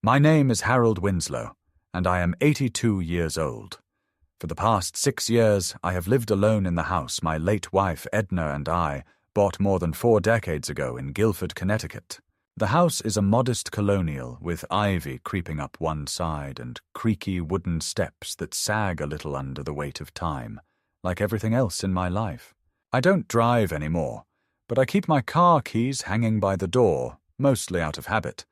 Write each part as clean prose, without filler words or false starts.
My name is Harold Winslow, and I am 82 years old. For the past 6 years, I have lived alone in the house my late wife Edna and I bought more than 4 decades ago in Guilford, Connecticut. The house is a modest colonial with ivy creeping up one side and creaky wooden steps that sag a little under the weight of time, like everything else in my life. I don't drive anymore, but I keep my car keys hanging by the door, mostly out of habit,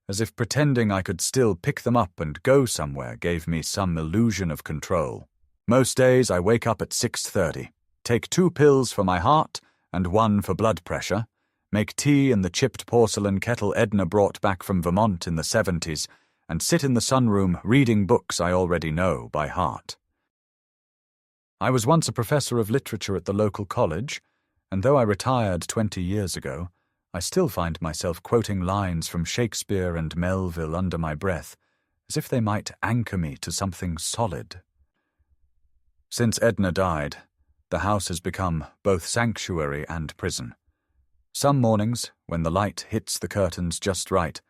as if pretending I could still pick them up and go somewhere gave me some illusion of control. Most days I wake up at 6:30, take 2 pills for my heart and 1 for blood pressure, make tea in the chipped porcelain kettle Edna brought back from Vermont in the 70s, and sit in the sunroom reading books I already know by heart. I was once a professor of literature at the local college, and though I retired 20 years ago, I still find myself quoting lines from Shakespeare and Melville under my breath, as if they might anchor me to something solid. Since Edna died, the house has become both sanctuary and prison. Some mornings, when the light hits the curtains just right,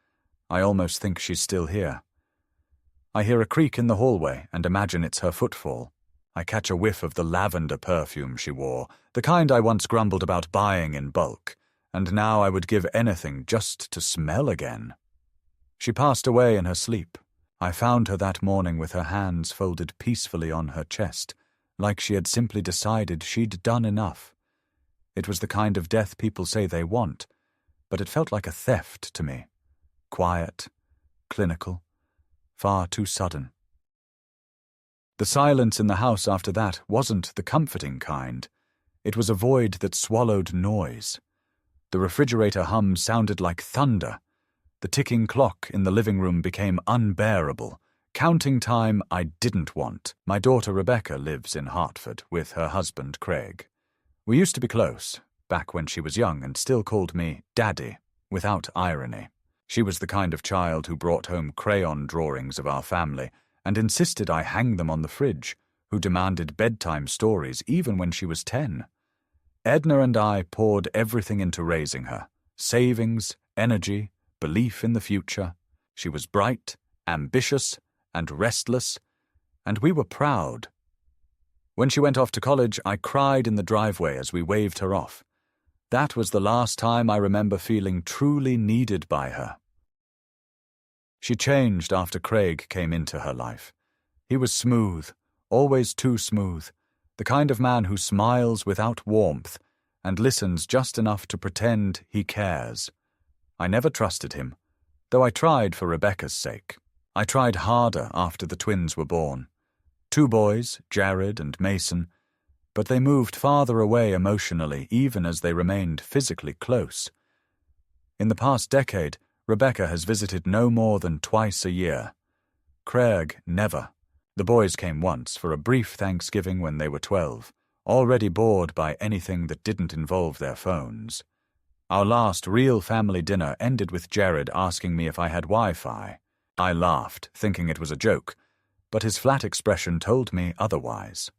I almost think she's still here. I hear a creak in the hallway and imagine it's her footfall. I catch a whiff of the lavender perfume she wore, the kind I once grumbled about buying in bulk, and now I would give anything just to smell again. She passed away in her sleep. I found her that morning with her hands folded peacefully on her chest, like she had simply decided she'd done enough. It was the kind of death people say they want, but it felt like a theft to me. Quiet, clinical, far too sudden. The silence in the house after that wasn't the comforting kind. It was a void that swallowed noise. The refrigerator hum sounded like thunder. The ticking clock in the living room became unbearable, counting time I didn't want. My daughter Rebecca lives in Hartford with her husband Craig. We used to be close, back when she was young and still called me Daddy, without irony. She was the kind of child who brought home crayon drawings of our family and insisted I hang them on the fridge, who demanded bedtime stories even when she was 10. Edna and I poured everything into raising her: savings, energy, belief in the future. She was bright, ambitious, and restless, and we were proud. When she went off to college, I cried in the driveway as we waved her off. That was the last time I remember feeling truly needed by her. She changed after Craig came into her life. He was smooth, always too smooth, the kind of man who smiles without warmth and listens just enough to pretend he cares. I never trusted him, though I tried for Rebecca's sake. I tried harder after the twins were born. 2 boys, Jared and Mason, but they moved farther away emotionally even as they remained physically close. In the past decade, Rebecca has visited no more than twice a year. Craig never. The boys came once for a brief Thanksgiving when they were 12, already bored by anything that didn't involve their phones. Our last real family dinner ended with Jared asking me if I had Wi-Fi. I laughed, thinking it was a joke, but his flat expression told me otherwise.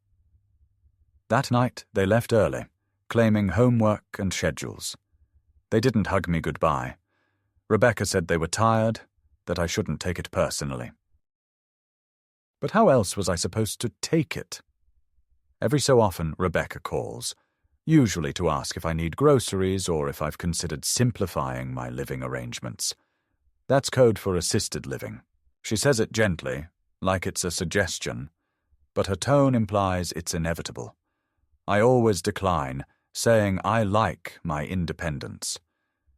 That night they left early, claiming homework and schedules. They didn't hug me goodbye. Rebecca said they were tired, that I shouldn't take it personally. But how else was I supposed to take it? Every so often, Rebecca calls, usually to ask if I need groceries or if I've considered simplifying my living arrangements. That's code for assisted living. She says it gently, like it's a suggestion, but her tone implies it's inevitable. I always decline, saying I like my independence.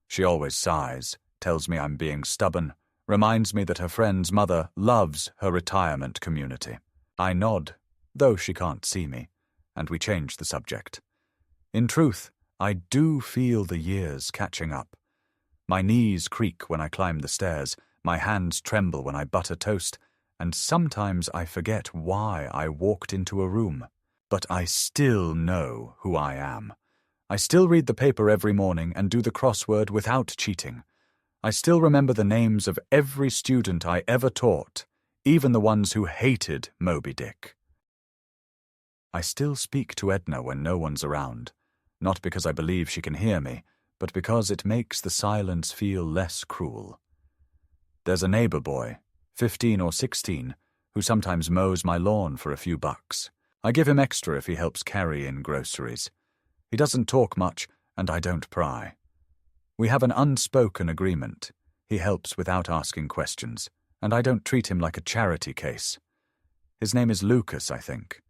She always sighs, tells me I'm being stubborn, reminds me that her friend's mother loves her retirement community. I nod, though she can't see me, and we change the subject. In truth, I do feel the years catching up. My knees creak when I climb the stairs, my hands tremble when I butter toast, and sometimes I forget why I walked into a room. But I still know who I am. I still read the paper every morning and do the crossword without cheating. I still remember the names of every student I ever taught, even the ones who hated Moby Dick. I still speak to Edna when no one's around, not because I believe she can hear me, but because it makes the silence feel less cruel. There's a neighbor boy, 15 or 16, who sometimes mows my lawn for a few bucks. I give him extra if he helps carry in groceries. He doesn't talk much, and I don't pry. We have an unspoken agreement. He helps without asking questions, and I don't treat him like a charity case. His name is Lucas, I think.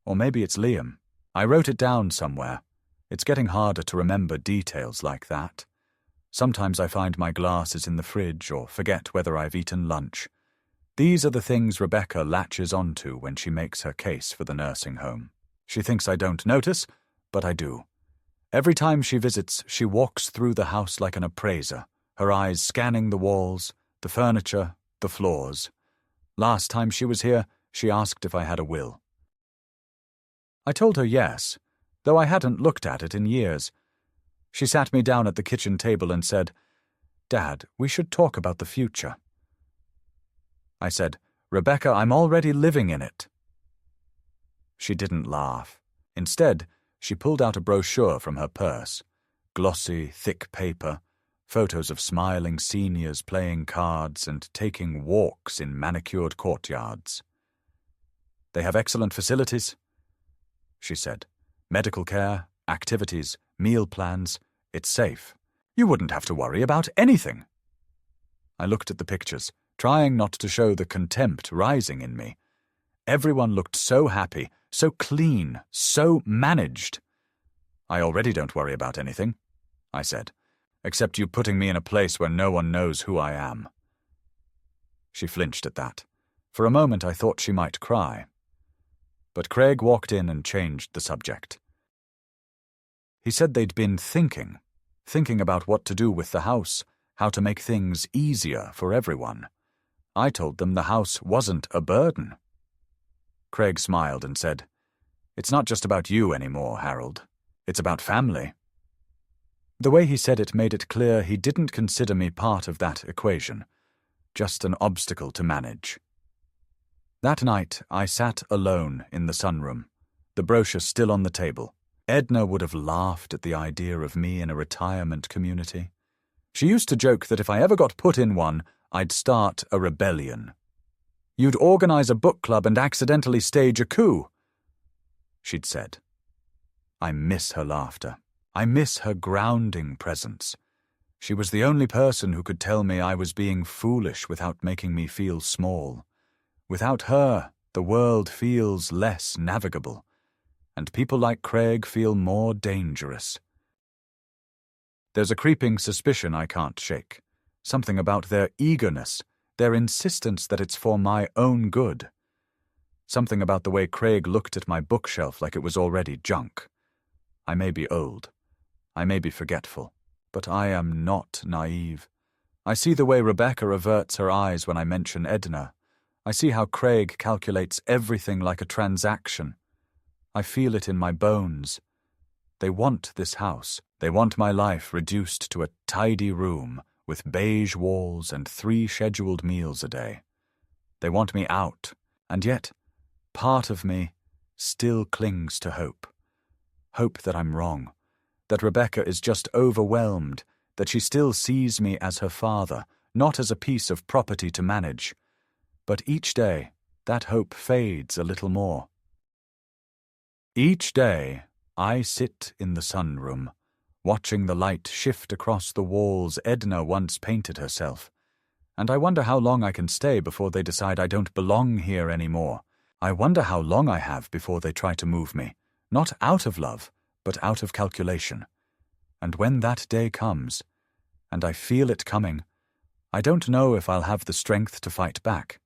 Or maybe it's Liam. I wrote it down somewhere. It's getting harder to remember details like that. Sometimes I find my glasses in the fridge or forget whether I've eaten lunch. These are the things Rebecca latches onto when she makes her case for the nursing home. She thinks I don't notice, but I do. Every time she visits, she walks through the house like an appraiser, her eyes scanning the walls, the furniture, the floors. Last time she was here, she asked if I had a will. I told her yes, though I hadn't looked at it in years. She sat me down at the kitchen table and said, "Dad, we should talk about the future." I said, "Rebecca, I'm already living in it." She didn't laugh. Instead, she pulled out a brochure from her purse. Glossy, thick paper, photos of smiling seniors playing cards and taking walks in manicured courtyards. "They have excellent facilities," she said. "Medical care, activities, meal plans. It's safe. You wouldn't have to worry about anything." I looked at the pictures, trying not to show the contempt rising in me. Everyone looked so happy, so clean, so managed. "I already don't worry about anything," I said, "except you putting me in a place where no one knows who I am." She flinched at that. For a moment I thought she might cry. But Craig walked in and changed the subject. He said they'd been thinking about what to do with the house, how to make things easier for everyone. I told them the house wasn't a burden. Craig smiled and said, "It's not just about you anymore, Harold. It's about family." The way he said it made it clear he didn't consider me part of that equation, just an obstacle to manage. That night, I sat alone in the sunroom, the brochure still on the table. Edna would have laughed at the idea of me in a retirement community. She used to joke that if I ever got put in one, I'd start a rebellion. "You'd organize a book club and accidentally stage a coup," she'd said. I miss her laughter. I miss her grounding presence. She was the only person who could tell me I was being foolish without making me feel small. Without her, the world feels less navigable, and people like Craig feel more dangerous. There's a creeping suspicion I can't shake. Something about their eagerness, their insistence that it's for my own good. Something about the way Craig looked at my bookshelf like it was already junk. I may be old. I may be forgetful. But I am not naive. I see the way Rebecca averts her eyes when I mention Edna. I see how Craig calculates everything like a transaction. I feel it in my bones. They want this house. They want my life reduced to a tidy room with beige walls and 3 scheduled meals a day. They want me out, and yet, part of me still clings to hope. Hope that I'm wrong, that Rebecca is just overwhelmed, that she still sees me as her father, not as a piece of property to manage. But each day, that hope fades a little more. Each day, I sit in the sunroom, watching the light shift across the walls Edna once painted herself, and I wonder how long I can stay before they decide I don't belong here anymore. I wonder how long I have before they try to move me, not out of love, but out of calculation. And when that day comes, and I feel it coming, I don't know if I'll have the strength to fight back.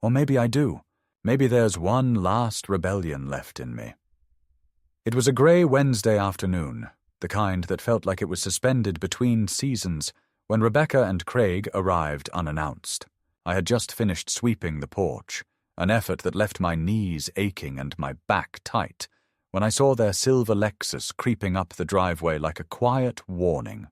Or maybe I do. Maybe there's one last rebellion left in me. It was a grey Wednesday afternoon, the kind that felt like it was suspended between seasons, when Rebecca and Craig arrived unannounced. I had just finished sweeping the porch, an effort that left my knees aching and my back tight, when I saw their silver Lexus creeping up the driveway like a quiet warning.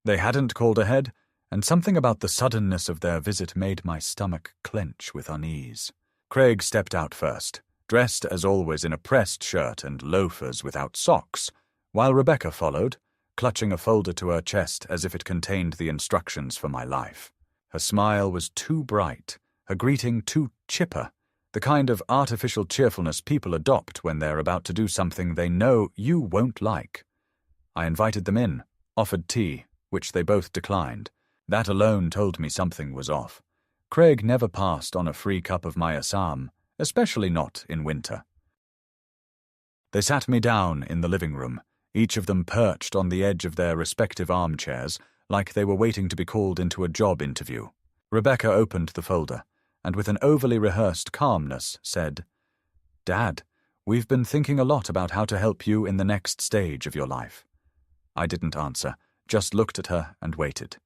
They hadn't called ahead, and something about the suddenness of their visit made my stomach clench with unease. Craig stepped out first, dressed as always in a pressed shirt and loafers without socks, while Rebecca followed, clutching a folder to her chest as if it contained the instructions for my life. Her smile was too bright, her greeting too chipper, the kind of artificial cheerfulness people adopt when they're about to do something they know you won't like. I invited them in, offered tea, which they both declined. That alone told me something was off. Craig never passed on a free cup of my Assam, especially not in winter. They sat me down in the living room, each of them perched on the edge of their respective armchairs, like they were waiting to be called into a job interview. Rebecca opened the folder, and with an overly rehearsed calmness said, "Dad, we've been thinking a lot about how to help you in the next stage of your life." I didn't answer, just looked at her and waited.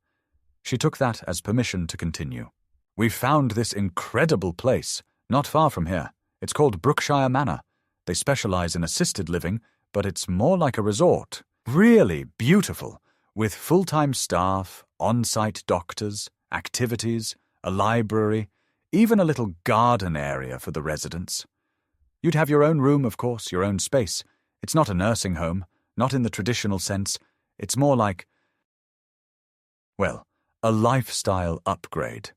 She took that as permission to continue. "We've found this incredible place, not far from here. It's called Brookshire Manor. They specialize in assisted living, but it's more like a resort. Really beautiful, with full-time staff, on-site doctors, activities, a library, even a little garden area for the residents. You'd have your own room, of course, your own space. It's not a nursing home, not in the traditional sense. It's more like, well, a lifestyle upgrade."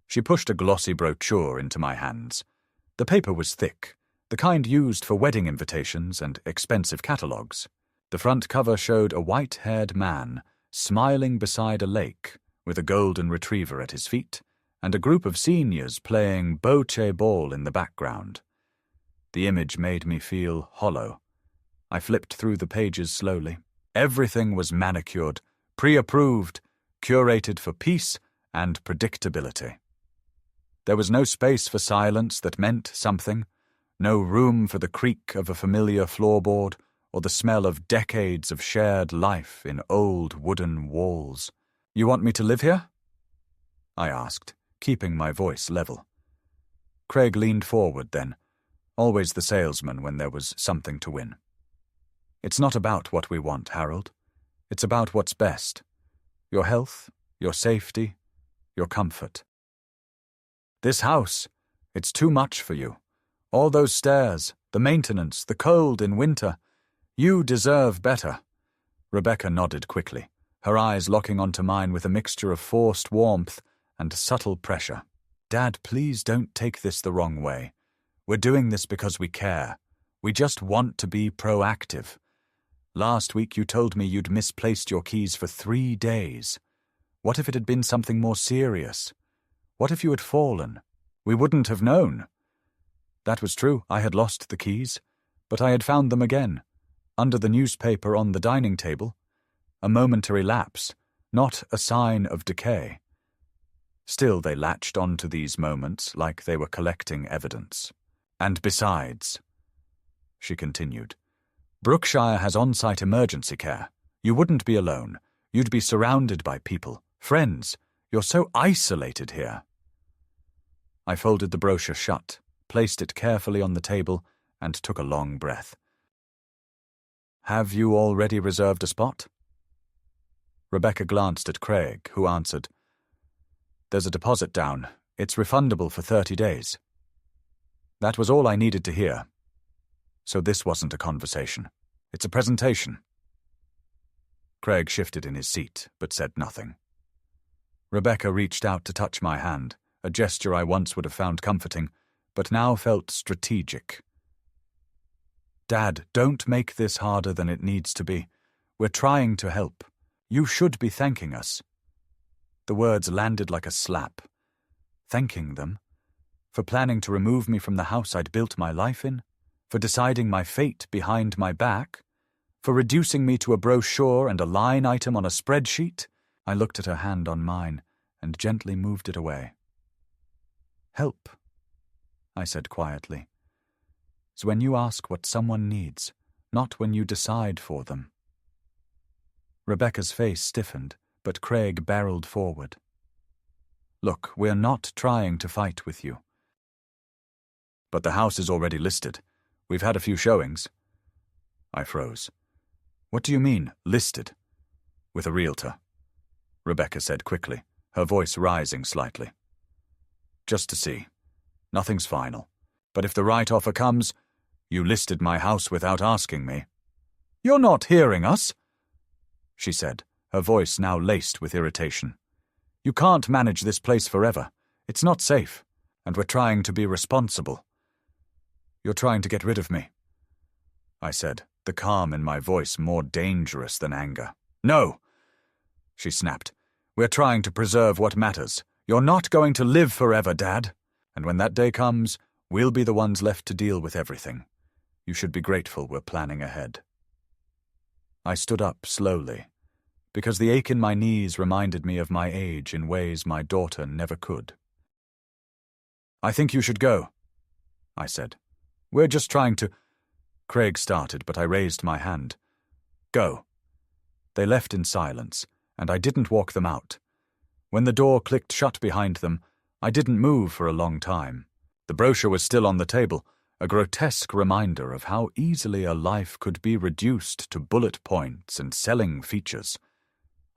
She pushed a glossy brochure into my hands. The paper was thick, the kind used for wedding invitations and expensive catalogues. The front cover showed a white-haired man smiling beside a lake with a golden retriever at his feet and a group of seniors playing bocce ball in the background. The image made me feel hollow. I flipped through the pages slowly. Everything was manicured, pre-approved, curated for peace and predictability. There was no space for silence that meant something, no room for the creak of a familiar floorboard or the smell of decades of shared life in old wooden walls. "You want me to live here?" I asked, keeping my voice level. Craig leaned forward then, always the salesman when there was something to win. "It's not about what we want, Harold. It's about what's best. Your health, your safety, your comfort. This house, it's too much for you. All those stairs, the maintenance, the cold in winter. You deserve better." Rebecca nodded quickly, her eyes locking onto mine with a mixture of forced warmth and subtle pressure. "Dad, please don't take this the wrong way. We're doing this because we care. We just want to be proactive. Last week you told me you'd misplaced your keys for 3 days. What if it had been something more serious? What if you had fallen? We wouldn't have known." That was true. I had lost the keys, but I had found them again, under the newspaper on the dining table. A momentary lapse, not a sign of decay. Still they latched onto these moments like they were collecting evidence. "And besides," she continued, "Brookshire has on-site emergency care. You wouldn't be alone. You'd be surrounded by people, friends. You're so isolated here." I folded the brochure shut, placed it carefully on the table, and took a long breath. "Have you already reserved a spot?" Rebecca glanced at Craig, who answered, "There's a deposit down. It's refundable for 30 days. That was all I needed to hear. So this wasn't a conversation. It's a presentation." Craig shifted in his seat, but said nothing. Rebecca reached out to touch my hand, a gesture I once would have found comforting, but now felt strategic. "Dad, don't make this harder than it needs to be. We're trying to help. You should be thanking us." The words landed like a slap. Thanking them? For planning to remove me from the house I'd built my life in? For deciding my fate behind my back? For reducing me to a brochure and a line item on a spreadsheet? I looked at her hand on mine and gently moved it away. "Help," I said quietly, "is when you ask what someone needs, not when you decide for them." Rebecca's face stiffened, but Craig barreled forward. "Look, we're not trying to fight with you." "But the house is already listed. We've had a few showings." I froze. "What do you mean, listed?" "With a realtor," Rebecca said quickly, her voice rising slightly. "Just to see. Nothing's final. But if the right offer comes, you listed my house without asking me." "You're not hearing us." she said, her voice now laced with irritation. "You can't manage this place forever. It's not safe, and we're trying to be responsible." "You're trying to get rid of me," I said, the calm in my voice more dangerous than anger. "No," she snapped. "We're trying to preserve what matters. You're not going to live forever, Dad. And when that day comes, we'll be the ones left to deal with everything. You should be grateful we're planning ahead." I stood up slowly, because the ache in my knees reminded me of my age in ways my daughter never could. "I think you should go," I said. "We're just trying to—" Craig started, but I raised my hand. "Go." They left in silence, and I didn't walk them out. When the door clicked shut behind them, I didn't move for a long time. The brochure was still on the table, a grotesque reminder of how easily a life could be reduced to bullet points and selling features.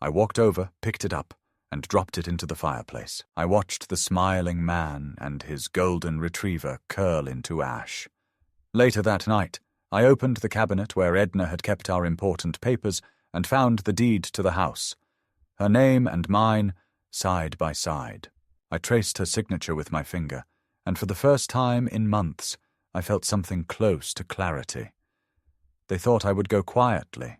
I walked over, picked it up, and dropped it into the fireplace. I watched the smiling man and his golden retriever curl into ash. Later that night, I opened the cabinet where Edna had kept our important papers and found the deed to the house. Her name and mine, side by side. I traced her signature with my finger, and for the first time in months, I felt something close to clarity. They thought I would go quietly.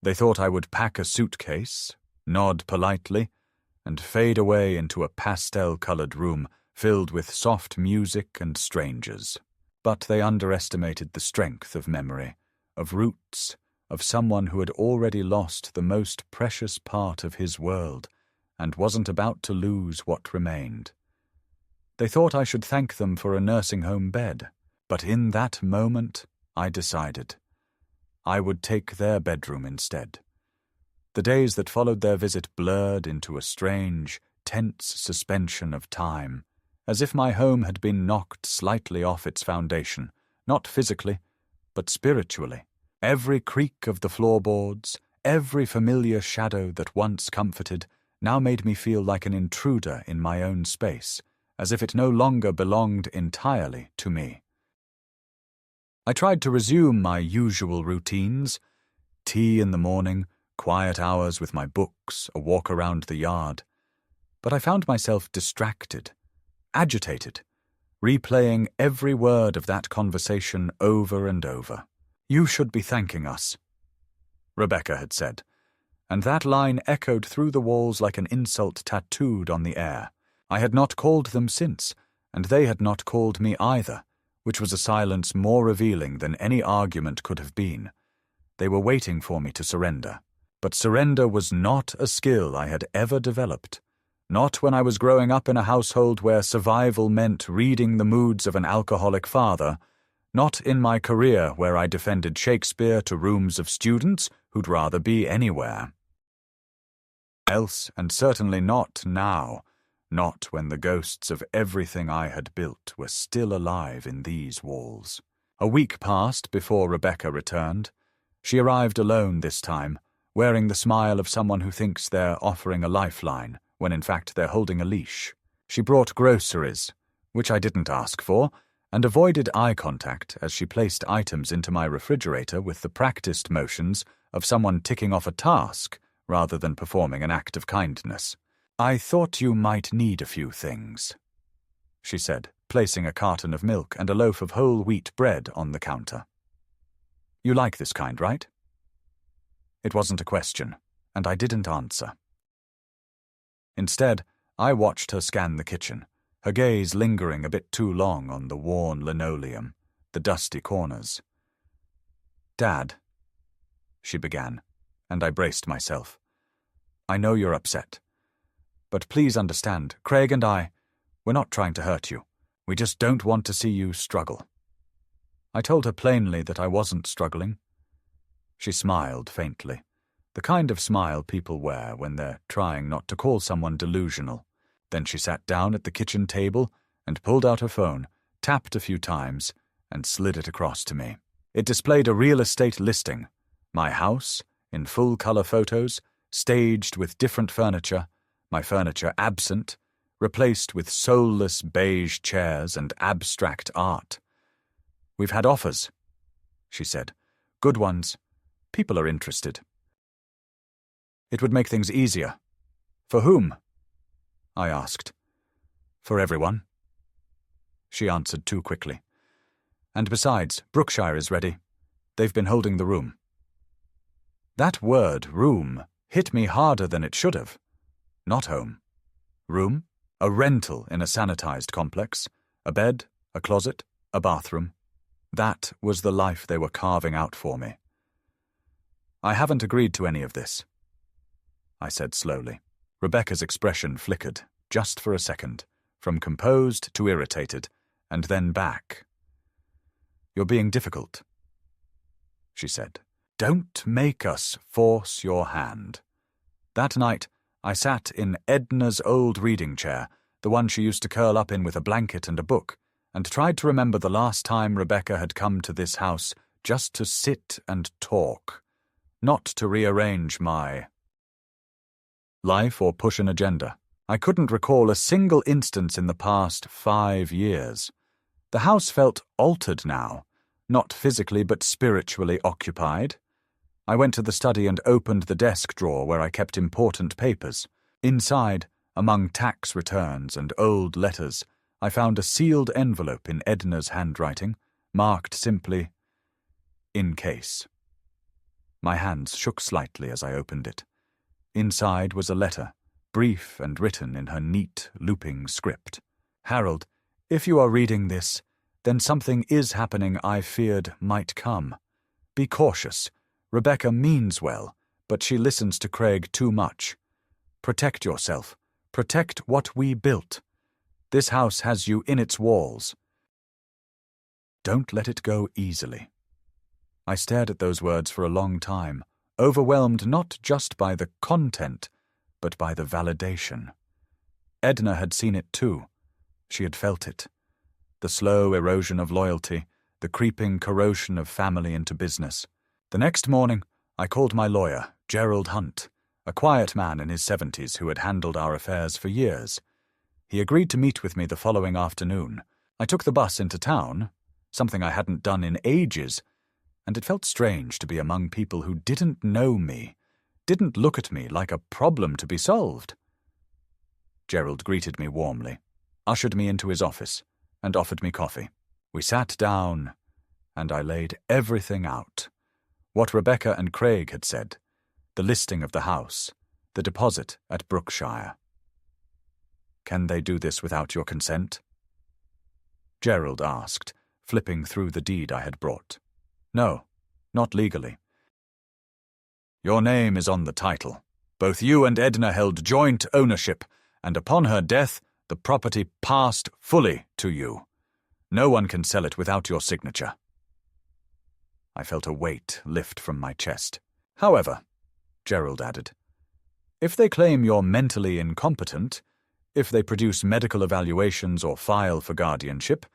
They thought I would pack a suitcase, nod politely, and fade away into a pastel-colored room filled with soft music and strangers. But they underestimated the strength of memory, of roots, of someone who had already lost the most precious part of his world and wasn't about to lose what remained. They thought I should thank them for a nursing home bed, but in that moment I decided I would take their bedroom instead. The days that followed their visit blurred into a strange, tense suspension of time, as if my home had been knocked slightly off its foundation, not physically, but spiritually. Every creak of the floorboards, every familiar shadow that once comforted, now made me feel like an intruder in my own space, as if it no longer belonged entirely to me. I tried to resume my usual routines: tea in the morning, quiet hours with my books, a walk around the yard. But I found myself distracted, agitated, replaying every word of that conversation over and over. "You should be thanking us," Rebecca had said, and that line echoed through the walls like an insult tattooed on the air. I had not called them since, and they had not called me either, which was a silence more revealing than any argument could have been. They were waiting for me to surrender. But surrender was not a skill I had ever developed. Not when I was growing up in a household where survival meant reading the moods of an alcoholic father. Not in my career where I defended Shakespeare to rooms of students who'd rather be anywhere else, and certainly not now, not when the ghosts of everything I had built were still alive in these walls. A week passed before Rebecca returned. She arrived alone this time, wearing the smile of someone who thinks they're offering a lifeline, when in fact they're holding a leash. She brought groceries, which I didn't ask for, and avoided eye contact as she placed items into my refrigerator with the practiced motions of someone ticking off a task rather than performing an act of kindness. "I thought you might need a few things," she said, placing a carton of milk and a loaf of whole wheat bread on the counter. "You like this kind, right?" It wasn't a question, and I didn't answer. Instead, I watched her scan the kitchen, her gaze lingering a bit too long on the worn linoleum, the dusty corners. "Dad," she began, and I braced myself. "I know you're upset, but please understand, Craig and we're not trying to hurt you. We just don't want to see you struggle." I told her plainly that I wasn't struggling. She smiled faintly, the kind of smile people wear when they're trying not to call someone delusional. Then she sat down at the kitchen table and pulled out her phone, tapped a few times, and slid it across to me. It displayed a real estate listing, my house, in full-color photos, staged with different furniture, my furniture absent, replaced with soulless beige chairs and abstract art. "We've had offers," she said. "Good ones. People are interested. It would make things easier. For whom? I asked. For everyone. She answered too quickly. And besides, Brookshire is ready. They've been holding the room. That word, room, hit me harder than it should have. Not home. Room? A rental in a sanitized complex. A bed, a closet, a bathroom. That was the life they were carving out for me. I haven't agreed to any of this, I said slowly. Rebecca's expression flickered, just for a second, from composed to irritated, and then back. You're being difficult, she said. Don't make us force your hand. That night, I sat in Edna's old reading chair, the one she used to curl up in with a blanket and a book, and tried to remember the last time Rebecca had come to this house just to sit and talk, not to rearrange my life or push an agenda. I couldn't recall a single instance in the past 5 years. The house felt altered now, not physically but spiritually occupied. I went to the study and opened the desk drawer where I kept important papers. Inside, among tax returns and old letters, I found a sealed envelope in Edna's handwriting, marked simply, "In case." My hands shook slightly as I opened it. Inside was a letter, brief and written in her neat, looping script. Harold, if you are reading this, then something is happening I feared might come. Be cautious. Rebecca means well, but she listens to Craig too much. Protect yourself. Protect what we built. This house has you in its walls. Don't let it go easily. I stared at those words for a long time, overwhelmed not just by the content, but by the validation. Edna had seen it too. She had felt it. The slow erosion of loyalty, the creeping corrosion of family into business. The next morning, I called my lawyer, Gerald Hunt, a quiet man in his 70s who had handled our affairs for years. He agreed to meet with me the following afternoon. I took the bus into town, something I hadn't done in ages, and it felt strange to be among people who didn't know me, didn't look at me like a problem to be solved. Gerald greeted me warmly, ushered me into his office, and offered me coffee. We sat down, and I laid everything out. What Rebecca and Craig had said, the listing of the house, the deposit at Brookshire. Can they do this without your consent? Gerald asked, flipping through the deed I had brought. No, not legally. Your name is on the title. Both you and Edna held joint ownership, and upon her death, the property passed fully to you. No one can sell it without your signature. I felt a weight lift from my chest. However, Gerald added, if they claim you're mentally incompetent, if they produce medical evaluations or file for guardianship,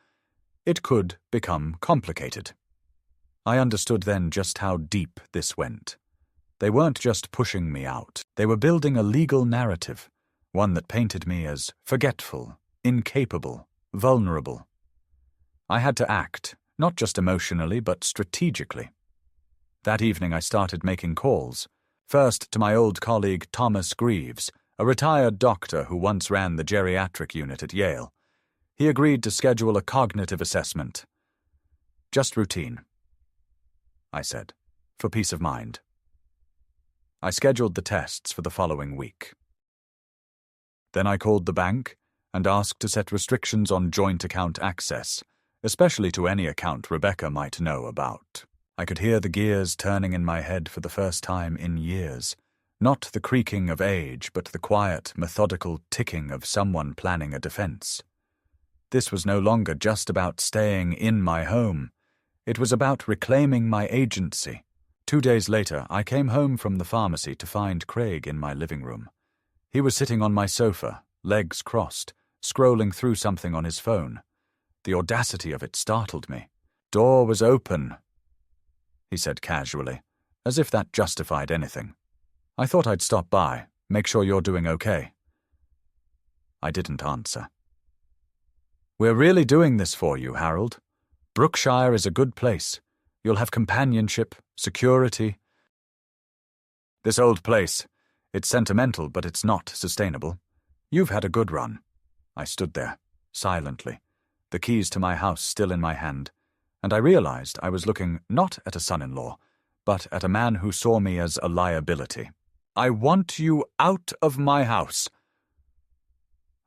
it could become complicated. I understood then just how deep this went. They weren't just pushing me out. They were building a legal narrative, one that painted me as forgetful, incapable, vulnerable. I had to act, not just emotionally, but strategically. That evening I started making calls, first to my old colleague Thomas Greaves, a retired doctor who once ran the geriatric unit at Yale. He agreed to schedule a cognitive assessment. Just routine, I said, for peace of mind. I scheduled the tests for the following week. Then I called the bank and asked to set restrictions on joint account access, especially to any account Rebecca might know about. I could hear the gears turning in my head for the first time in years. Not the creaking of age, but the quiet, methodical ticking of someone planning a defense. This was no longer just about staying in my home. It was about reclaiming my agency. 2 days later, I came home from the pharmacy to find Craig in my living room. He was sitting on my sofa, legs crossed, scrolling through something on his phone. The audacity of it startled me. Door was open, he said casually, as if that justified anything. I thought I'd stop by, make sure you're doing okay. I didn't answer. We're really doing this for you, Harold. Brookshire is a good place. You'll have companionship, security. This old place, It's sentimental, but it's not sustainable. You've had a good run. I stood there, silently, the keys to my house still in my hand, and I realized I was looking not at a son-in-law, but at a man who saw me as a liability. "I want you out of my house,"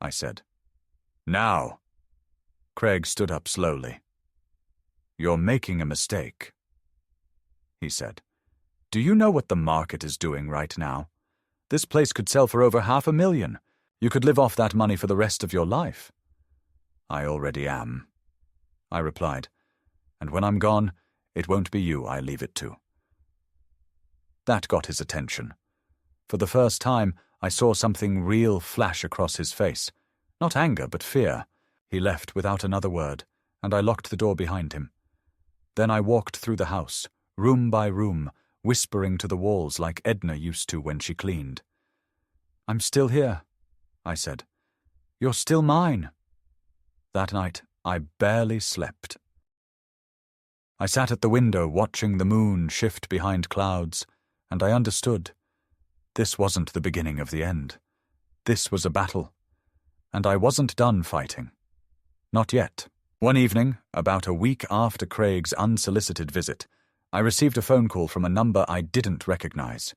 I said. "Now." Craig stood up slowly. "You're making a mistake," he said. "Do you know what the market is doing right now? This place could sell for over $500,000. You could live off that money for the rest of your life." "I already am," I replied. "And when I'm gone, it won't be you I leave it to." That got his attention. For the first time, I saw something real flash across his face. Not anger, but fear. He left without another word, and I locked the door behind him. Then I walked through the house, room by room, whispering to the walls like Edna used to when she cleaned. "I'm still here," I said. "You're still mine." That night, I barely slept. I sat at the window watching the moon shift behind clouds, and I understood. This wasn't the beginning of the end. This was a battle, and I wasn't done fighting. Not yet. One evening, about a week after Craig's unsolicited visit, I received a phone call from a number I didn't recognize.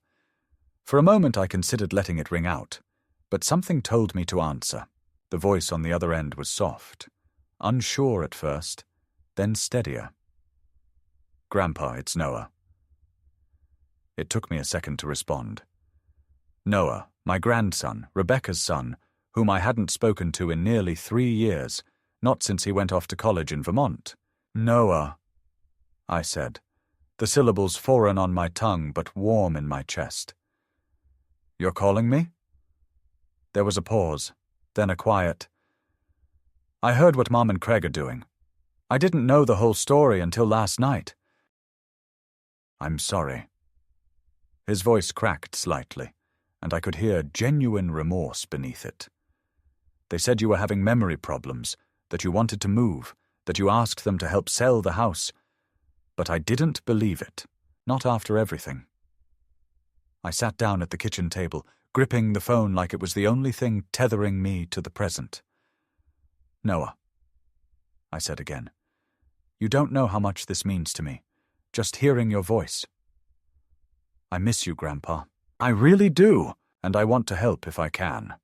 For a moment I considered letting it ring out, but something told me to answer. The voice on the other end was soft, unsure at first, then steadier. "Grandpa, it's Noah." It took me a second to respond. Noah, my grandson, Rebecca's son, whom I hadn't spoken to in nearly 3 years, not since he went off to college in Vermont. "Noah," I said, the syllables foreign on my tongue but warm in my chest. "You're calling me?" There was a pause, then a quiet. "I heard what Mom and Craig are doing. I didn't know the whole story until last night." "I'm sorry." His voice cracked slightly, and I could hear genuine remorse beneath it. "They said you were having memory problems, that you wanted to move, that you asked them to help sell the house. But I didn't believe it, not after everything." I sat down at the kitchen table, gripping the phone like it was the only thing tethering me to the present. "Noah," I said again, "you don't know how much this means to me, just hearing your voice. I miss you, Grandpa. I really do, and I want to help if I can."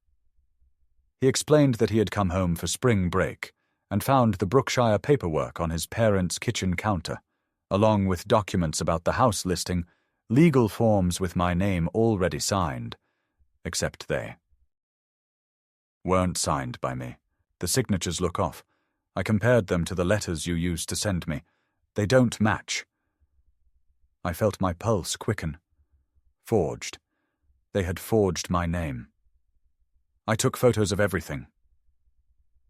He explained that he had come home for spring break and found the Brookshire paperwork on his parents' kitchen counter, along with documents about the house listing, legal forms with my name already signed, except they weren't signed by me. The signatures look off. I compared them to the letters you used to send me. They don't match. I felt my pulse quicken. Forged. They had forged my name. I took photos of everything.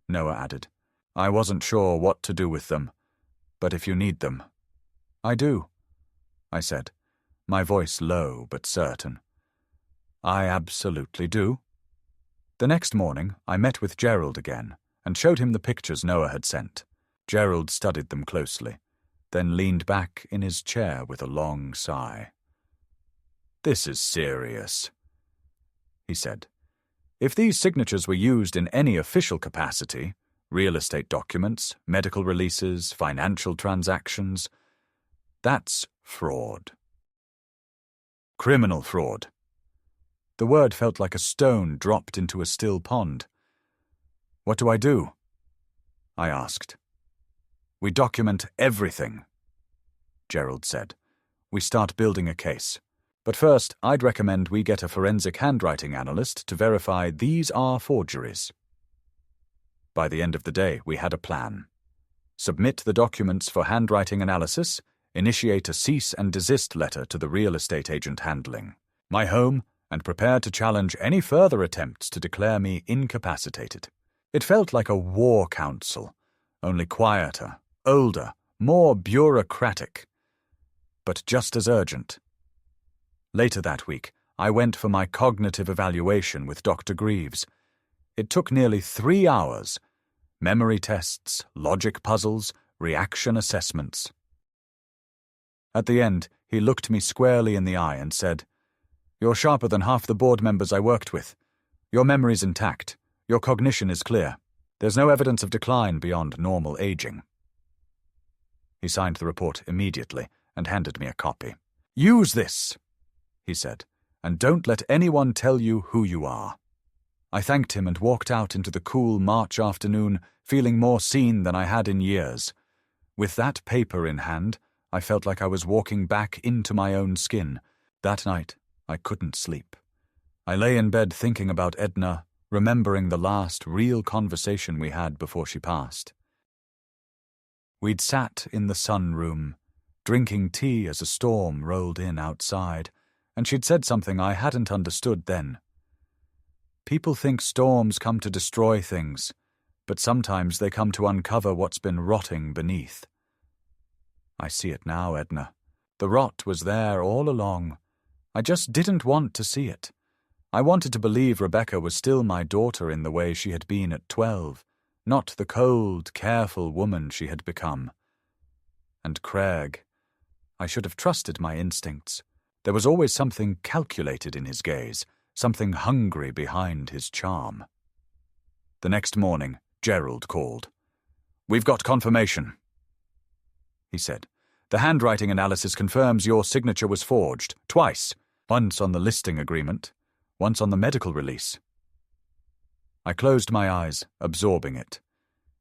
Noah added, "I wasn't sure what to do with them, but if you need them." "I do," I said, my voice low but certain. "I absolutely do." The next morning, I met with Gerald again and showed him the pictures Noah had sent. Gerald studied them closely, then leaned back in his chair with a long sigh. "This is serious," he said. "If these signatures were used in any official capacity, real estate documents, medical releases, financial transactions, that's fraud. Criminal fraud." The word felt like a stone dropped into a still pond. "What do I do?" I asked. "We document everything," Gerald said. "We start building a case. But first, I'd recommend we get a forensic handwriting analyst to verify these are forgeries." By the end of the day, we had a plan. Submit the documents for handwriting analysis, initiate a cease and desist letter to the real estate agent handling my home, and prepare to challenge any further attempts to declare me incapacitated. It felt like a war council, only quieter, older, more bureaucratic, but just as urgent. Later that week, I went for my cognitive evaluation with Dr. Greaves. It took nearly 3 hours. Memory tests, logic puzzles, reaction assessments. At the end, he looked me squarely in the eye and said, You're sharper than half the board members I worked with. Your memory's intact. Your cognition is clear. There's no evidence of decline beyond normal aging." He signed the report immediately and handed me a copy. "Use this," he said, "and don't let anyone tell you who you are." I thanked him and walked out into the cool March afternoon, feeling more seen than I had in years. With that paper in hand, I felt like I was walking back into my own skin. That night, I couldn't sleep. I lay in bed thinking about Edna, remembering the last real conversation we had before she passed. We'd sat in the sunroom, drinking tea as a storm rolled in outside, and she'd said something I hadn't understood then. People think storms come to destroy things, but sometimes they come to uncover what's been rotting beneath. I see it now, Edna. The rot was there all along. I just didn't want to see it. I wanted to believe Rebecca was still my daughter in the way she had been at 12, not the cold, careful woman she had become. And Craig, I should have trusted my instincts. There was always something calculated in his gaze, something hungry behind his charm. The next morning, Gerald called. "We've got confirmation," he said. "The handwriting analysis confirms your signature was forged, twice, once on the listing agreement, once on the medical release." I closed my eyes, absorbing it.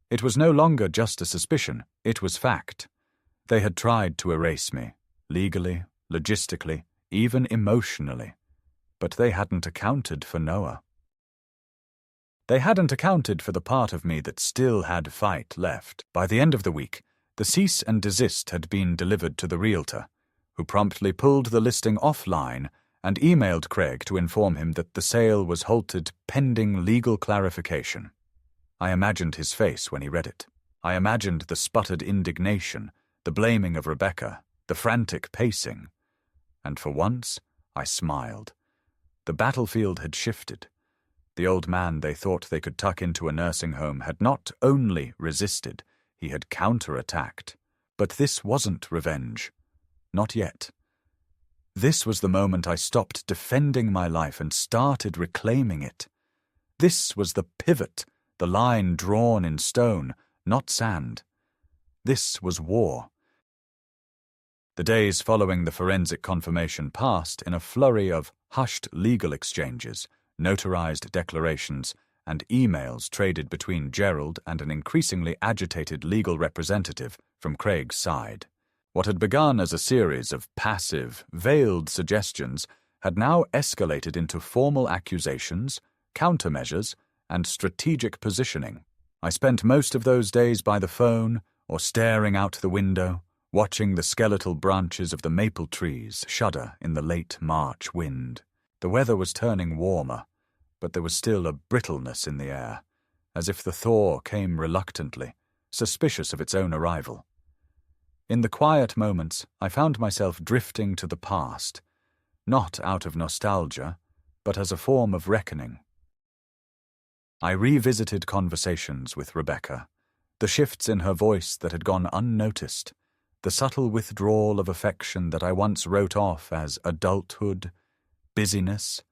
It was no longer just a suspicion, it was fact. They had tried to erase me, legally, logistically, even emotionally, but they hadn't accounted for Noah. They hadn't accounted for the part of me that still had fight left. By the end of the week, the cease and desist had been delivered to the realtor, who promptly pulled the listing offline and emailed Craig to inform him that the sale was halted pending legal clarification. I imagined his face when he read it. I imagined the sputtered indignation, the blaming of Rebecca, the frantic pacing. And for once, I smiled. The battlefield had shifted. The old man they thought they could tuck into a nursing home had not only resisted, he had counterattacked. But this wasn't revenge. Not yet. This was the moment I stopped defending my life and started reclaiming it. This was the pivot, the line drawn in stone, not sand. This was war. The days following the forensic confirmation passed in a flurry of hushed legal exchanges, notarized declarations, and emails traded between Gerald and an increasingly agitated legal representative from Craig's side. What had begun as a series of passive, veiled suggestions had now escalated into formal accusations, countermeasures, and strategic positioning. I spent most of those days by the phone or staring out the window, watching the skeletal branches of the maple trees shudder in the late March wind. The weather was turning warmer, but there was still a brittleness in the air, as if the thaw came reluctantly, suspicious of its own arrival. In the quiet moments, I found myself drifting to the past, not out of nostalgia, but as a form of reckoning. I revisited conversations with Rebecca, the shifts in her voice that had gone unnoticed, the subtle withdrawal of affection that I once wrote off as adulthood, busyness,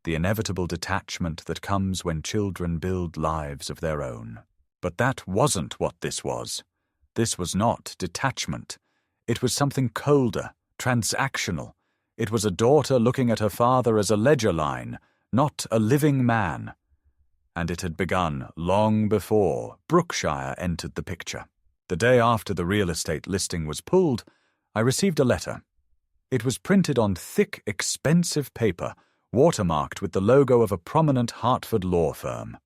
the inevitable detachment that comes when children build lives of their own. But that wasn't what this was. This was not detachment. It was something colder, transactional. It was a daughter looking at her father as a ledger line, not a living man. And it had begun long before Brookshire entered the picture. The day after the real estate listing was pulled, I received a letter. It was printed on thick, expensive paper, watermarked with the logo of a prominent Hartford law firm.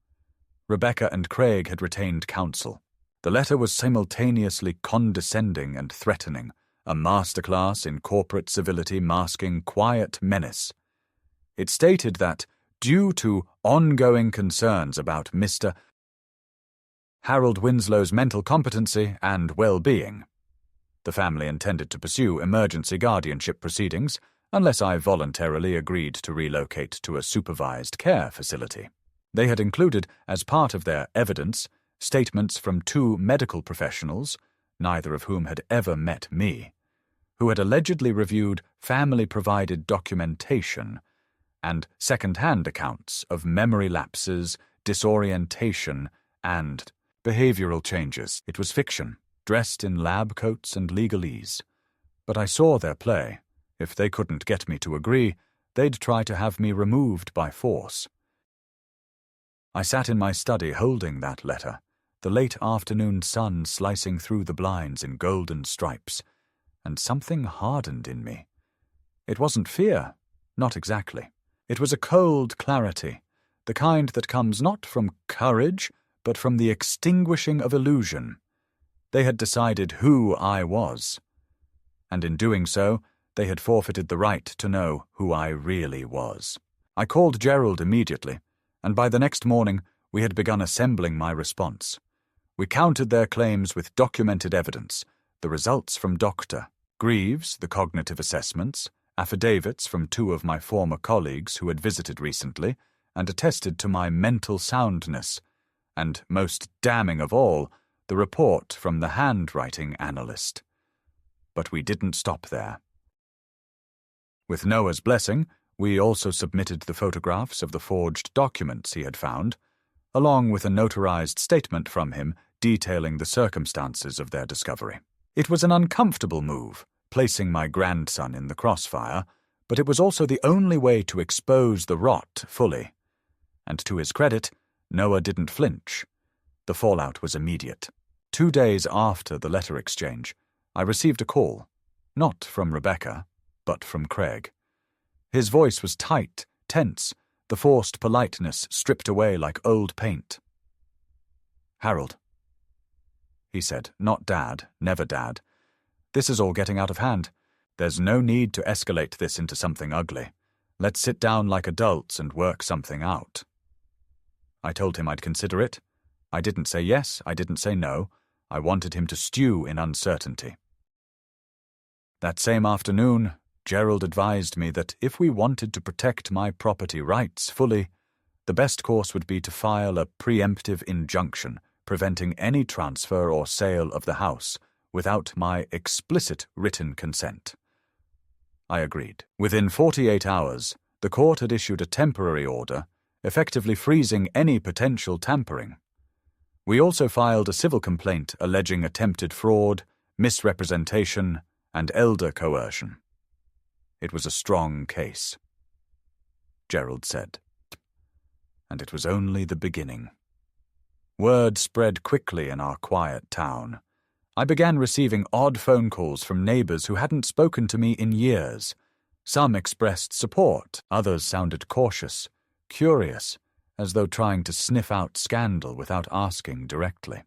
Rebecca and Craig had retained counsel. The letter was simultaneously condescending and threatening, a masterclass in corporate civility masking quiet menace. It stated that, due to ongoing concerns about Mr. Harold Winslow's mental competency and well-being, the family intended to pursue emergency guardianship proceedings unless I voluntarily agreed to relocate to a supervised care facility. They had included, as part of their evidence, statements from 2 medical professionals, neither of whom had ever met me, who had allegedly reviewed family-provided documentation and second-hand accounts of memory lapses, disorientation, and behavioral changes. It was fiction, dressed in lab coats and legalese. But I saw their play. If they couldn't get me to agree, they'd try to have me removed by force. I sat in my study holding that letter, the late afternoon sun slicing through the blinds in golden stripes, and something hardened in me. It wasn't fear, not exactly. It was a cold clarity, the kind that comes not from courage, but from the extinguishing of illusion. They had decided who I was, and in doing so, they had forfeited the right to know who I really was. I called Gerald immediately, and by the next morning we had begun assembling my response. We countered their claims with documented evidence, the results from Dr. Greaves, the cognitive assessments, affidavits from 2 of my former colleagues who had visited recently and attested to my mental soundness, and, most damning of all, the report from the handwriting analyst. But we didn't stop there. With Noah's blessing, we also submitted the photographs of the forged documents he had found, along with a notarized statement from him detailing the circumstances of their discovery. It was an uncomfortable move, placing my grandson in the crossfire, but it was also the only way to expose the rot fully. And to his credit, Noah didn't flinch. The fallout was immediate. 2 days after the letter exchange, I received a call, not from Rebecca, but from Craig. His voice was tight, tense, the forced politeness stripped away like old paint. "Harold," he said, not Dad, never Dad. "This is all getting out of hand. There's no need to escalate this into something ugly. Let's sit down like adults and work something out." I told him I'd consider it. I didn't say yes, I didn't say no. I wanted him to stew in uncertainty. That same afternoon, Gerald advised me that if we wanted to protect my property rights fully, the best course would be to file a preemptive injunction preventing any transfer or sale of the house without my explicit written consent. I agreed. Within 48 hours, the court had issued a temporary order, effectively freezing any potential tampering. We also filed a civil complaint alleging attempted fraud, misrepresentation, and elder coercion. It was a strong case, Gerald said. And it was only the beginning. Word spread quickly in our quiet town. I began receiving odd phone calls from neighbors who hadn't spoken to me in years. Some expressed support, others sounded cautious, curious, as though trying to sniff out scandal without asking directly.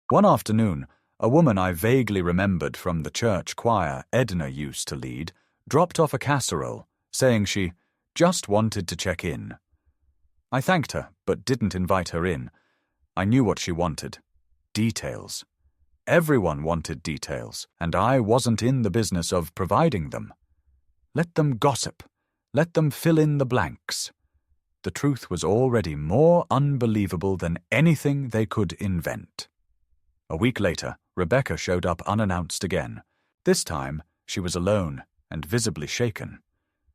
One afternoon, a woman I vaguely remembered from the church choir Edna used to lead dropped off a casserole, saying she just wanted to check in. I thanked her, but didn't invite her in. I knew what she wanted. Details. Everyone wanted details, and I wasn't in the business of providing them. Let them gossip. Let them fill in the blanks. The truth was already more unbelievable than anything they could invent. A week later, Rebecca showed up unannounced again. This time, she was alone and visibly shaken.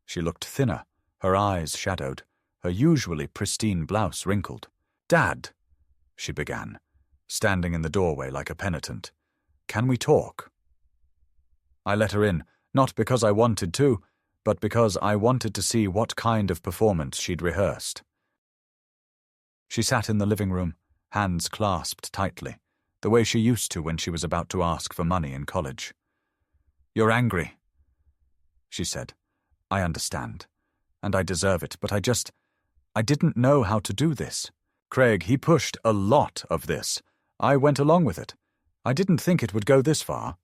She looked thinner, her eyes shadowed, her usually pristine blouse wrinkled. "Dad," she began, standing in the doorway like a penitent. "Can we talk?" I let her in, not because I wanted to, but because I wanted to see what kind of performance she'd rehearsed. She sat in the living room, hands clasped tightly, the way she used to when she was about to ask for money in college. "You're angry," she said. "I understand, and I deserve it, but I didn't know how to do this. Craig, he pushed a lot of this. I went along with it. I didn't think it would go this far."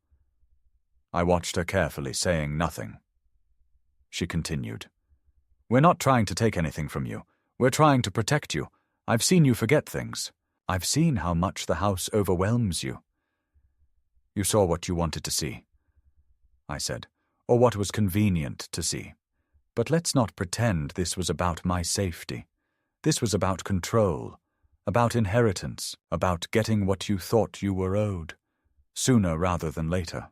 I watched her carefully, saying nothing. She continued. "We're not trying to take anything from you. We're trying to protect you. I've seen you forget things. I've seen how much the house overwhelms you." "You saw what you wanted to see," I said, "or what was convenient to see. But let's not pretend this was about my safety. This was about control, about inheritance, about getting what you thought you were owed, sooner rather than later."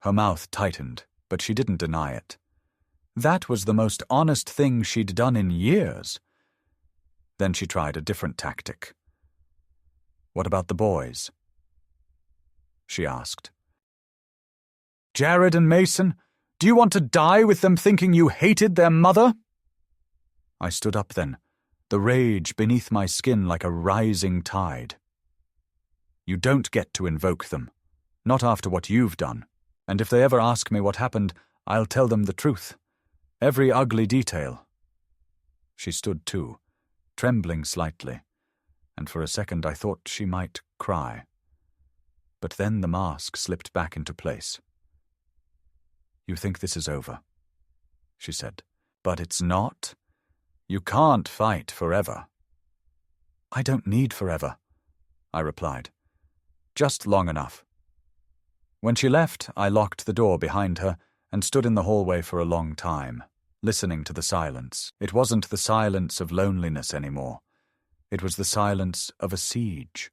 Her mouth tightened, but she didn't deny it. That was the most honest thing she'd done in years. Then she tried a different tactic. "What about the boys?" she asked. "Jared and Mason, do you want to die with them thinking you hated their mother?" I stood up then, the rage beneath my skin like a rising tide. "You don't get to invoke them, not after what you've done. And if they ever ask me what happened, I'll tell them the truth. Every ugly detail." She stood too, trembling slightly, and for a second I thought she might cry. But then the mask slipped back into place. "You think this is over," she said. "But it's not. You can't fight forever." "I don't need forever," I replied. "Just long enough." When she left, I locked the door behind her and stood in the hallway for a long time, listening to the silence. It wasn't the silence of loneliness anymore. It was the silence of a siege.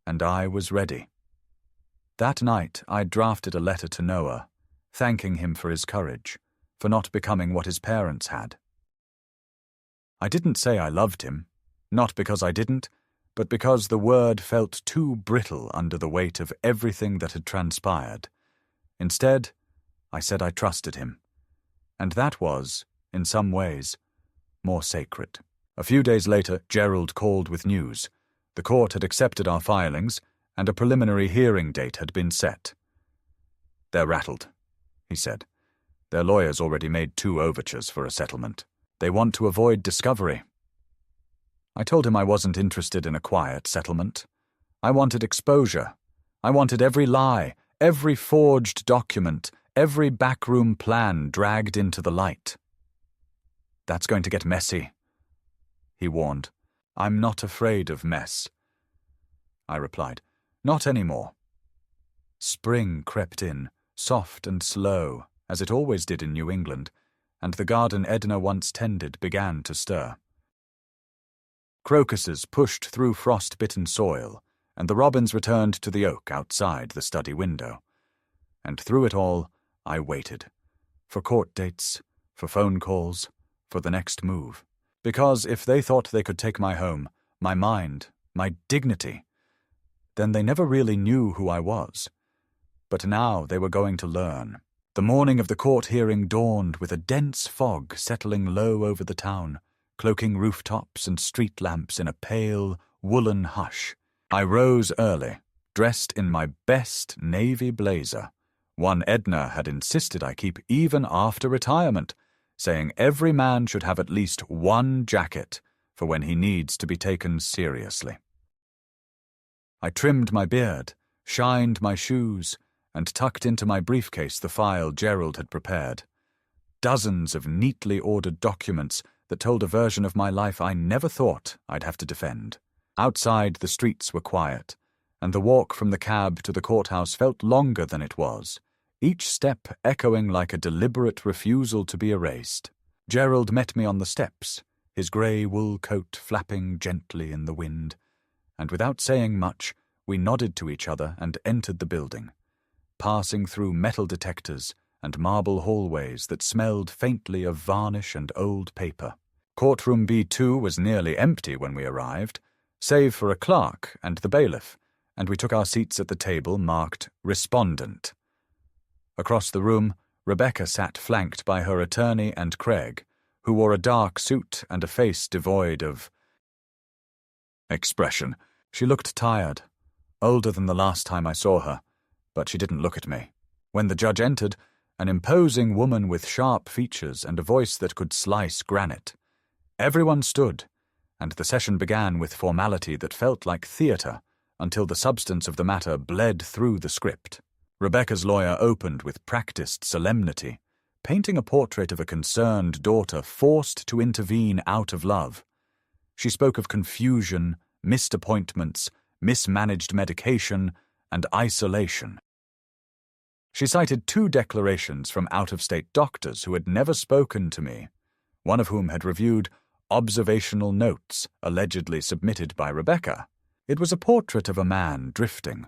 And I was ready. That night, I drafted a letter to Noah, thanking him for his courage, for not becoming what his parents had. I didn't say I loved him, not because I didn't, but because the word felt too brittle under the weight of everything that had transpired. Instead, I said I trusted him, and that was, in some ways, more sacred. A few days later, Gerald called with news. The court had accepted our filings, and a preliminary hearing date had been set. "They're rattled," he said. "Their lawyers already made 2 overtures for a settlement. They want to avoid discovery." I told him I wasn't interested in a quiet settlement. I wanted exposure. I wanted every lie, every forged document, every backroom plan dragged into the light. "That's going to get messy," he warned. "I'm not afraid of mess," I replied. "Not anymore." Spring crept in, soft and slow, as it always did in New England, and the garden Edna once tended began to stir. Crocuses pushed through frost-bitten soil, and the robins returned to the oak outside the study window. And through it all, I waited. For court dates, for phone calls, for the next move. Because if they thought they could take my home, my mind, my dignity, then they never really knew who I was. But now they were going to learn. The morning of the court hearing dawned with a dense fog settling low over the town, cloaking rooftops and street lamps in a pale, woolen hush. I rose early, dressed in my best navy blazer, one Edna had insisted I keep even after retirement, saying every man should have at least 1 jacket for when he needs to be taken seriously. I trimmed my beard, shined my shoes, and tucked into my briefcase the file Gerald had prepared. Dozens of neatly ordered documents that told a version of my life I never thought I'd have to defend. Outside, the streets were quiet, and the walk from the cab to the courthouse felt longer than it was, each step echoing like a deliberate refusal to be erased. Gerald met me on the steps, his grey wool coat flapping gently in the wind, and without saying much, we nodded to each other and entered the building, passing through metal detectors and marble hallways that smelled faintly of varnish and old paper. Courtroom B2 was nearly empty when we arrived, save for a clerk and the bailiff, and we took our seats at the table marked Respondent. Across the room, Rebecca sat flanked by her attorney and Craig, who wore a dark suit and a face devoid of expression. She looked tired, older than the last time I saw her, but she didn't look at me. When the judge entered, an imposing woman with sharp features and a voice that could slice granite, everyone stood, and the session began with formality that felt like theatre until the substance of the matter bled through the script. Rebecca's lawyer opened with practiced solemnity, painting a portrait of a concerned daughter forced to intervene out of love. She spoke of confusion, missed appointments, mismanaged medication, and isolation. She cited 2 declarations from out-of-state doctors who had never spoken to me, one of whom had reviewed observational notes allegedly submitted by Rebecca. It was a portrait of a man drifting,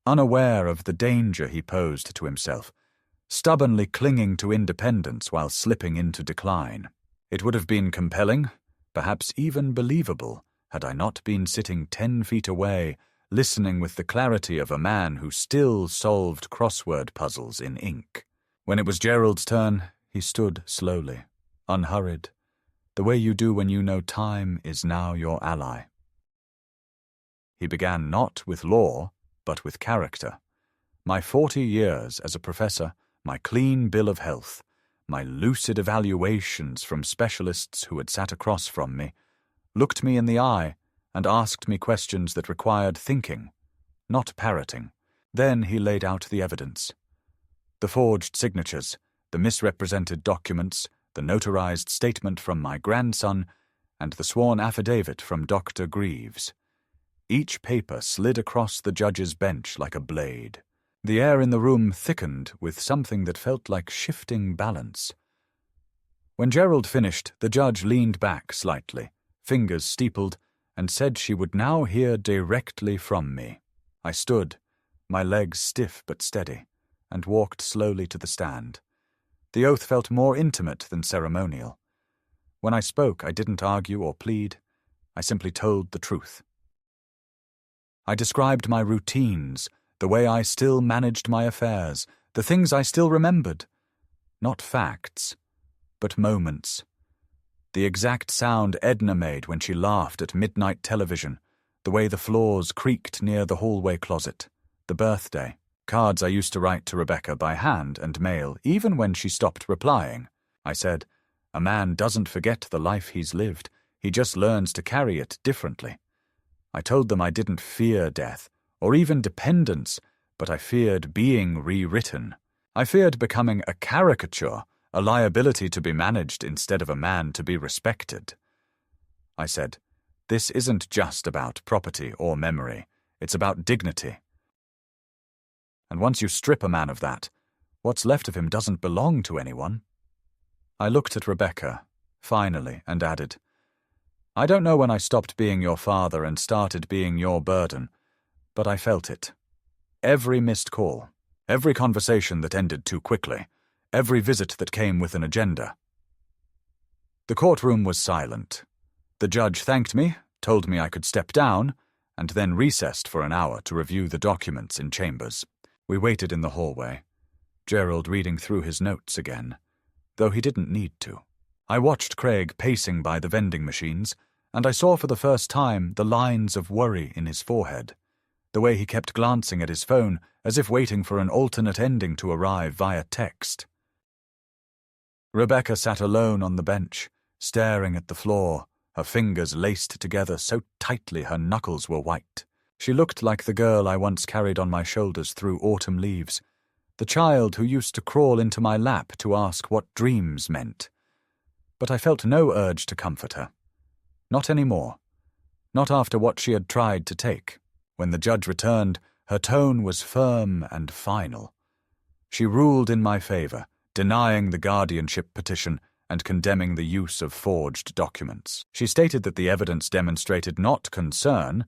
unaware of the danger he posed to himself, stubbornly clinging to independence while slipping into decline. It would have been compelling, perhaps even believable, had I not been sitting 10 feet away, listening with the clarity of a man who still solved crossword puzzles in ink. When it was Gerald's turn, he stood slowly, unhurried, the way you do when you know time is now your ally. He began not with law, but with character. My 40 years as a professor, my clean bill of health, my lucid evaluations from specialists who had sat across from me, looked me in the eye and asked me questions that required thinking, not parroting. Then he laid out the evidence. The forged signatures, the misrepresented documents, the notarized statement from my grandson, and the sworn affidavit from Dr. Greaves. Each paper slid across the judge's bench like a blade. The air in the room thickened with something that felt like shifting balance. When Gerald finished, the judge leaned back slightly, fingers steepled, and said she would now hear directly from me. I stood, my legs stiff but steady, and walked slowly to the stand. The oath felt more intimate than ceremonial. When I spoke, I didn't argue or plead. I simply told the truth. I described my routines, the way I still managed my affairs, the things I still remembered. Not facts, but moments. The exact sound Edna made when she laughed at midnight television, the way the floors creaked near the hallway closet, the birthday, cards I used to write to Rebecca by hand and mail, even when she stopped replying. I said, a man doesn't forget the life he's lived, he just learns to carry it differently. I told them I didn't fear death, or even dependence, but I feared being rewritten. I feared becoming a caricature, a liability to be managed instead of a man to be respected. I said, this isn't just about property or memory, it's about dignity. And once you strip a man of that, what's left of him doesn't belong to anyone. I looked at Rebecca, finally, and added, I don't know when I stopped being your father and started being your burden, but I felt it. Every missed call, every conversation that ended too quickly, every visit that came with an agenda. The courtroom was silent. The judge thanked me, told me I could step down, and then recessed for an hour to review the documents in chambers. We waited in the hallway, Gerald reading through his notes again, though he didn't need to. I watched Craig pacing by the vending machines, and I saw for the first time the lines of worry in his forehead, the way he kept glancing at his phone as if waiting for an alternate ending to arrive via text. Rebecca sat alone on the bench, staring at the floor, her fingers laced together so tightly her knuckles were white. She looked like the girl I once carried on my shoulders through autumn leaves, the child who used to crawl into my lap to ask what dreams meant. But I felt no urge to comfort her. Not anymore. Not after what she had tried to take. When the judge returned, her tone was firm and final. She ruled in my favor, denying the guardianship petition and condemning the use of forged documents. She stated that the evidence demonstrated not concern,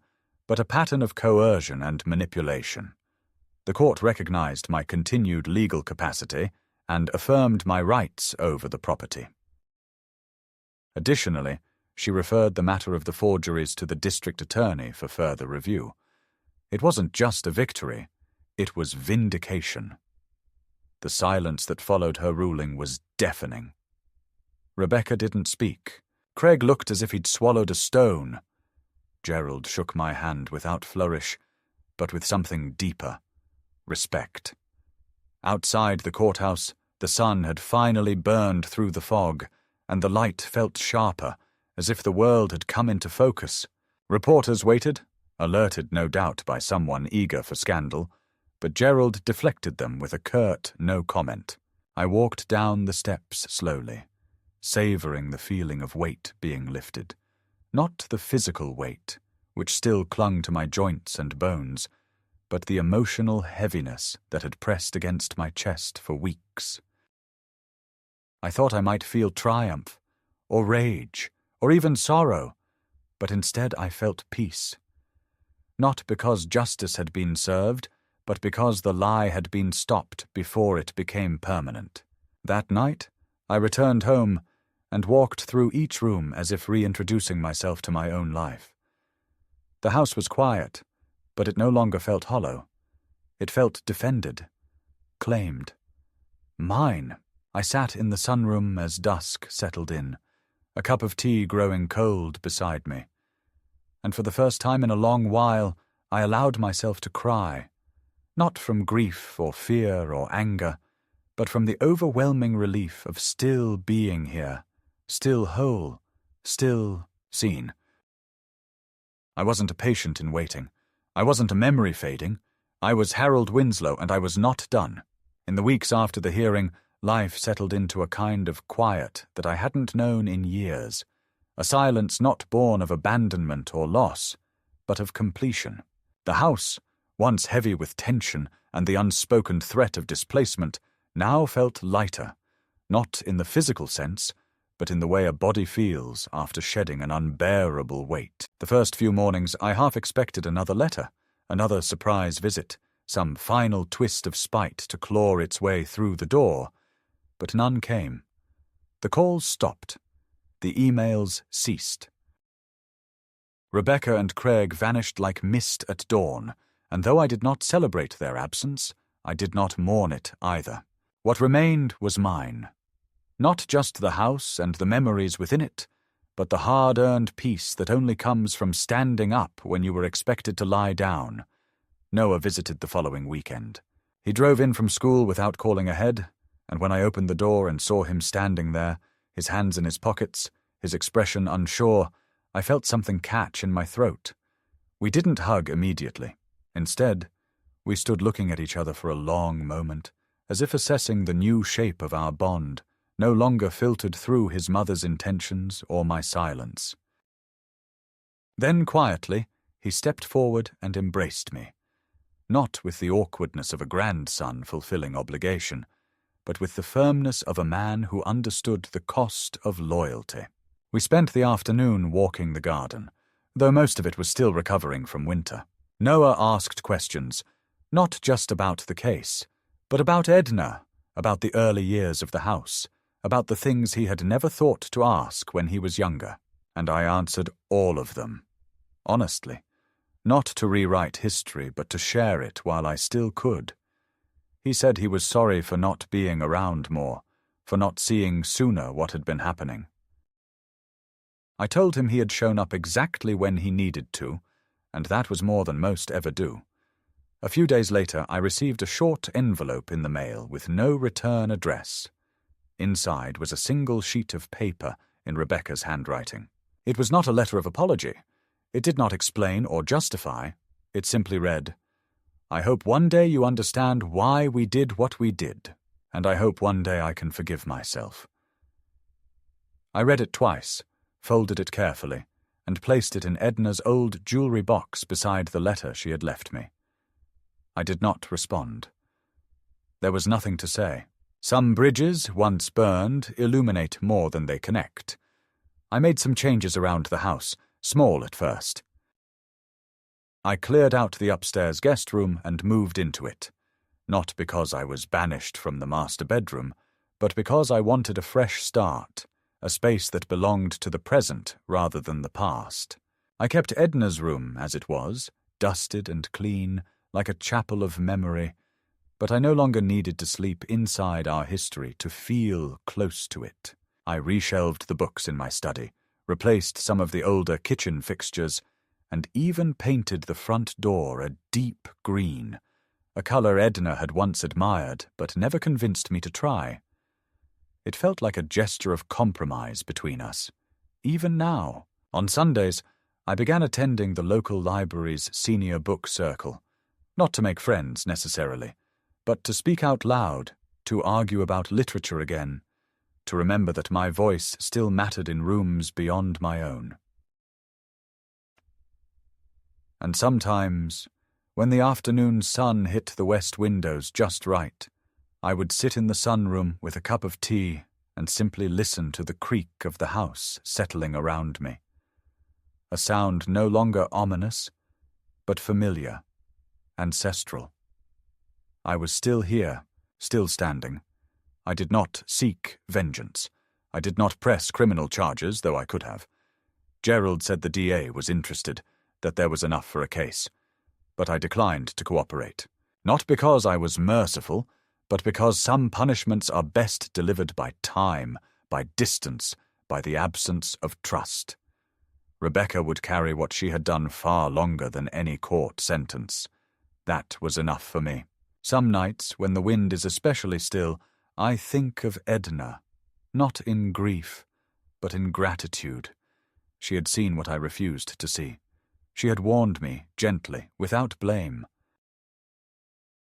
but a pattern of coercion and manipulation. The court recognized my continued legal capacity and affirmed my rights over the property. Additionally, she referred the matter of the forgeries to the district attorney for further review. It wasn't just a victory, it was vindication. The silence that followed her ruling was deafening. Rebecca didn't speak. Craig looked as if he'd swallowed a stone. Gerald shook my hand without flourish, but with something deeper. Respect. Outside the courthouse, the sun had finally burned through the fog, and the light felt sharper, as if the world had come into focus. Reporters waited, alerted no doubt by someone eager for scandal, but Gerald deflected them with a curt no comment. I walked down the steps slowly, savoring the feeling of weight being lifted. Not the physical weight, which still clung to my joints and bones, but the emotional heaviness that had pressed against my chest for weeks. I thought I might feel triumph, or rage, or even sorrow, but instead I felt peace. Not because justice had been served, but because the lie had been stopped before it became permanent. That night, I returned home and walked through each room as if reintroducing myself to my own life. The house was quiet, but it no longer felt hollow. It felt defended, claimed. Mine. I sat in the sunroom as dusk settled in, a cup of tea growing cold beside me. And for the first time in a long while, I allowed myself to cry, not from grief or fear or anger, but from the overwhelming relief of still being here, still whole, still seen. I wasn't a patient in waiting. I wasn't a memory fading. I was Harold Winslow, and I was not done. In the weeks after the hearing, life settled into a kind of quiet that I hadn't known in years, a silence not born of abandonment or loss, but of completion. The house, once heavy with tension and the unspoken threat of displacement, now felt lighter, not in the physical sense, but in the way a body feels after shedding an unbearable weight. The first few mornings I half expected another letter, another surprise visit, some final twist of spite to claw its way through the door, but none came. The calls stopped. The emails ceased. Rebecca and Craig vanished like mist at dawn, and though I did not celebrate their absence, I did not mourn it either. What remained was mine. Not just the house and the memories within it, but the hard-earned peace that only comes from standing up when you were expected to lie down. Noah visited the following weekend. He drove in from school without calling ahead, and when I opened the door and saw him standing there, his hands in his pockets, his expression unsure, I felt something catch in my throat. We didn't hug immediately. Instead, we stood looking at each other for a long moment, as if assessing the new shape of our bond, no longer filtered through his mother's intentions or my silence. Then quietly, he stepped forward and embraced me, not with the awkwardness of a grandson fulfilling obligation, but with the firmness of a man who understood the cost of loyalty. We spent the afternoon walking the garden, though most of it was still recovering from winter. Noah asked questions, not just about the case, but about Edna, about the early years of the house, about the things he had never thought to ask when he was younger, and I answered all of them, honestly, not to rewrite history, but to share it while I still could. He said he was sorry for not being around more, for not seeing sooner what had been happening. I told him he had shown up exactly when he needed to, and that was more than most ever do. A few days later, I received a short envelope in the mail with no return address. Inside was a single sheet of paper in Rebecca's handwriting. It was not a letter of apology. It did not explain or justify. It simply read, "I hope one day you understand why we did what we did, and I hope one day I can forgive myself." I read it twice, folded it carefully, and placed it in Edna's old jewelry box beside the letter she had left me. I did not respond. There was nothing to say. Some bridges, once burned, illuminate more than they connect. I made some changes around the house, small at first. I cleared out the upstairs guest room and moved into it, not because I was banished from the master bedroom, but because I wanted a fresh start, a space that belonged to the present rather than the past. I kept Edna's room as it was, dusted and clean, like a chapel of memory, but I no longer needed to sleep inside our history to feel close to it. I reshelved the books in my study, replaced some of the older kitchen fixtures, and even painted the front door a deep green, a color Edna had once admired but never convinced me to try. It felt like a gesture of compromise between us. Even now, on Sundays, I began attending the local library's senior book circle, not to make friends necessarily, but to speak out loud, to argue about literature again, to remember that my voice still mattered in rooms beyond my own. And sometimes, when the afternoon sun hit the west windows just right, I would sit in the sunroom with a cup of tea and simply listen to the creak of the house settling around me. A sound no longer ominous, but familiar, ancestral. I was still here, still standing. I did not seek vengeance. I did not press criminal charges, though I could have. Gerald said the DA was interested, that there was enough for a case. But I declined to cooperate. Not because I was merciful, but because some punishments are best delivered by time, by distance, by the absence of trust. Rebecca would carry what she had done far longer than any court sentence. That was enough for me. Some nights, when the wind is especially still, I think of Edna, not in grief, but in gratitude. She had seen what I refused to see. She had warned me, gently, without blame.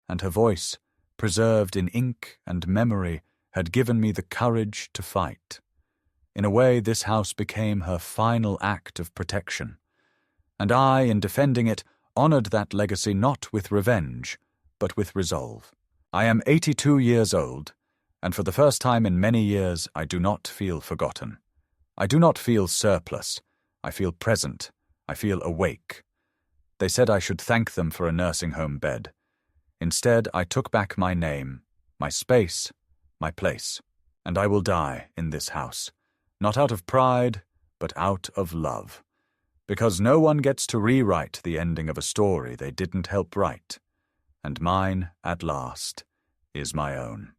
And her voice, preserved in ink and memory, had given me the courage to fight. In a way, this house became her final act of protection. And I, in defending it, honored that legacy not with revenge, but with resolve. I am 82 years old, and for the first time in many years I do not feel forgotten. I do not feel surplus. I feel present. I feel awake. They said I should thank them for a nursing home bed. Instead, I took back my name, my space, my place, and I will die in this house, not out of pride, but out of love, because no one gets to rewrite the ending of a story they didn't help write, and mine, at last, is my own.